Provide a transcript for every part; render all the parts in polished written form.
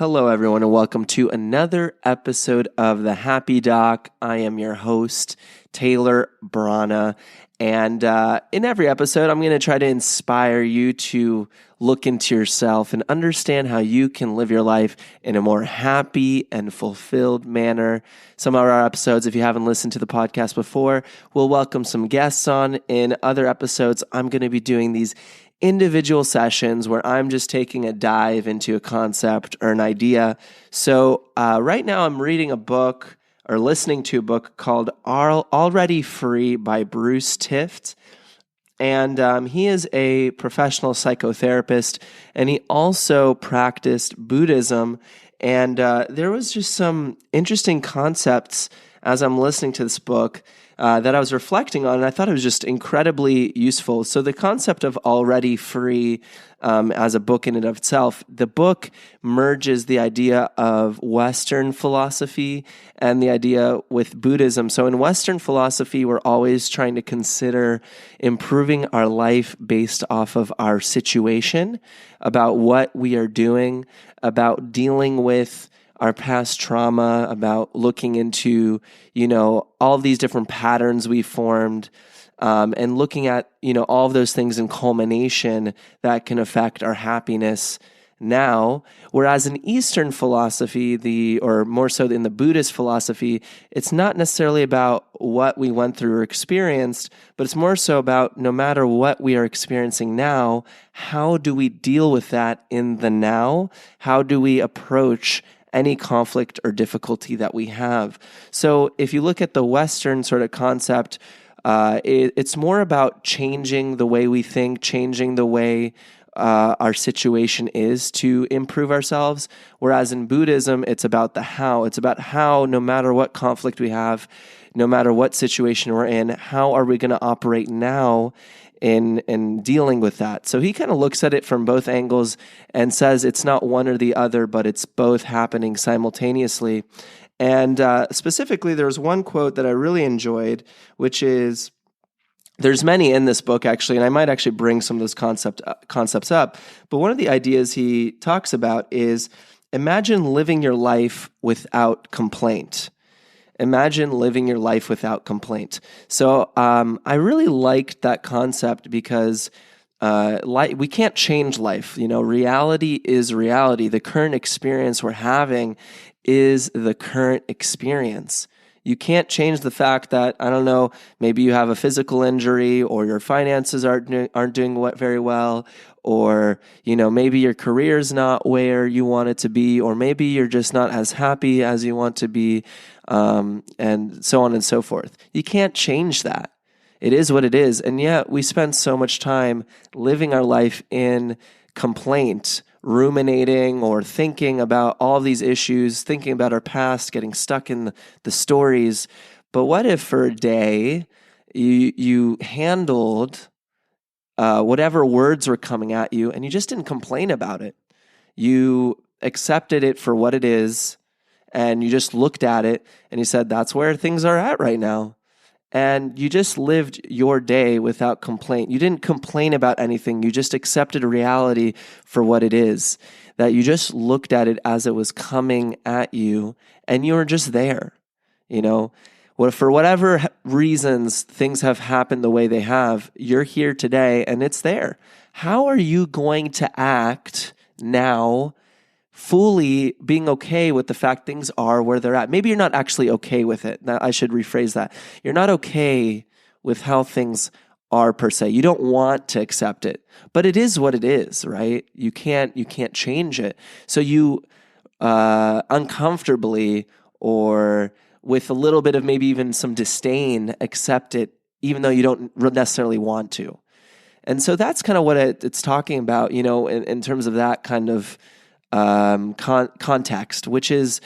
Hello, everyone, and welcome to another episode of The Happy Doc. I am your host, Taylor Brana, and in every episode, I'm going to try to inspire you to look into yourself and understand how you can live your life in a more happy and fulfilled manner. Some of our episodes, if you haven't listened to the podcast before, we'll welcome some guests on. In other episodes, I'm going to be doing these individual sessions where I'm just taking a dive into a concept or an idea. So right now I'm reading a book or listening to a book called Already Free by Bruce Tift. And he is a professional psychotherapist, and he also practiced Buddhism. And there was just some interesting concepts as I'm listening to this book that I was reflecting on, and I thought it was just incredibly useful. So the concept of already free as a book in and of itself, the book merges the idea of Western philosophy and the idea with Buddhism. So in Western philosophy, we're always trying to consider improving our life based off of our situation, about what we are doing, about dealing with our past trauma, about looking into, all of these different patterns we formed, and looking at, all of those things in culmination that can affect our happiness now. Whereas in Eastern philosophy, or more so in the Buddhist philosophy, it's not necessarily about what we went through or experienced, but it's more so about no matter what we are experiencing now, how do we deal with that in the now? How do we approach any conflict or difficulty that we have? So if you look at the Western sort of concept, it's more about changing the way we think, changing the way our situation is to improve ourselves. Whereas in Buddhism, it's about the how. It's about how, no matter what conflict we have, no matter what situation we're in, how are we going to operate now in dealing with that? So he kind of looks at it from both angles and says it's not one or the other, but it's both happening simultaneously. And specifically, there's one quote that I really enjoyed, which is, there's many in this book, actually, and I might actually bring some of those concepts up. But one of the ideas he talks about is, imagine living your life without complaint. Imagine living your life without complaint. So I really liked that concept because we can't change life. Reality is reality. The current experience we're having is the current experience. You can't change the fact that, I don't know, maybe you have a physical injury, or your finances aren't doing very well, or maybe your career's not where you want it to be, or maybe you're just not as happy as you want to be, and so on and so forth. You can't change that. It is what it is, and yet we spend so much time living our life in complaint, ruminating or thinking about all of these issues, thinking about our past, getting stuck in the stories. But what if for a day you handled whatever words were coming at you and you just didn't complain about it? You accepted it for what it is, and you just looked at it and you said, that's where things are at right now. And you just lived your day without complaint. You didn't complain about anything. You just accepted reality for what it is. That you just looked at it as it was coming at you, and you were just there. For whatever reasons things have happened the way they have, you're here today, and it's there. How are you going to act now, fully being okay with the fact things are where they're at? Maybe you're not actually okay with it. Now, I should rephrase that. You're not okay with how things are per se. You don't want to accept it, but it is what it is, right? You can't change it. So you uncomfortably, or with a little bit of maybe even some disdain, accept it, even though you don't necessarily want to. And so that's kind of what it's talking about, in terms of that kind of context, which is,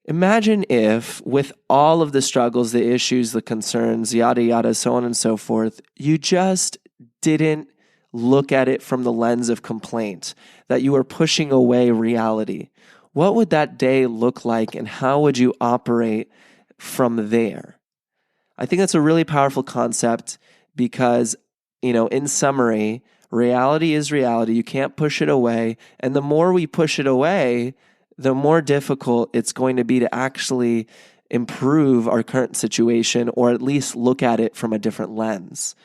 imagine if with all of the struggles, the issues, the concerns, yada, yada, so on and so forth, you just didn't look at it from the lens of complaint, that you were pushing away reality. What would that day look like, and how would you operate from there? I think that's a really powerful concept because, in summary, reality is reality. You can't push it away. And the more we push it away, the more difficult it's going to be to actually improve our current situation, or at least look at it from a different lens.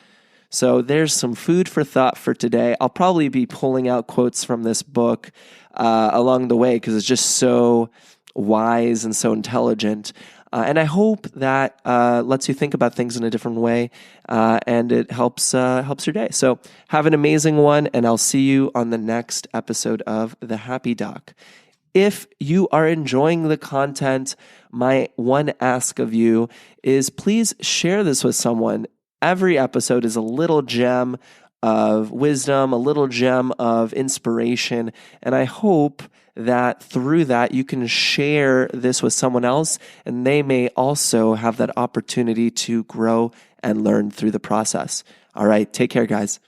So there's some food for thought for today. I'll probably be pulling out quotes from this book along the way because it's just so wise and so intelligent. And I hope that lets you think about things in a different way, and it helps your day. So have an amazing one, and I'll see you on the next episode of The Happy Doc. If you are enjoying the content, my one ask of you is please share this with someone. Every episode is a little gem of wisdom, a little gem of inspiration, and I hope that through that you can share this with someone else, and they may also have that opportunity to grow and learn through the process. All right, take care, guys.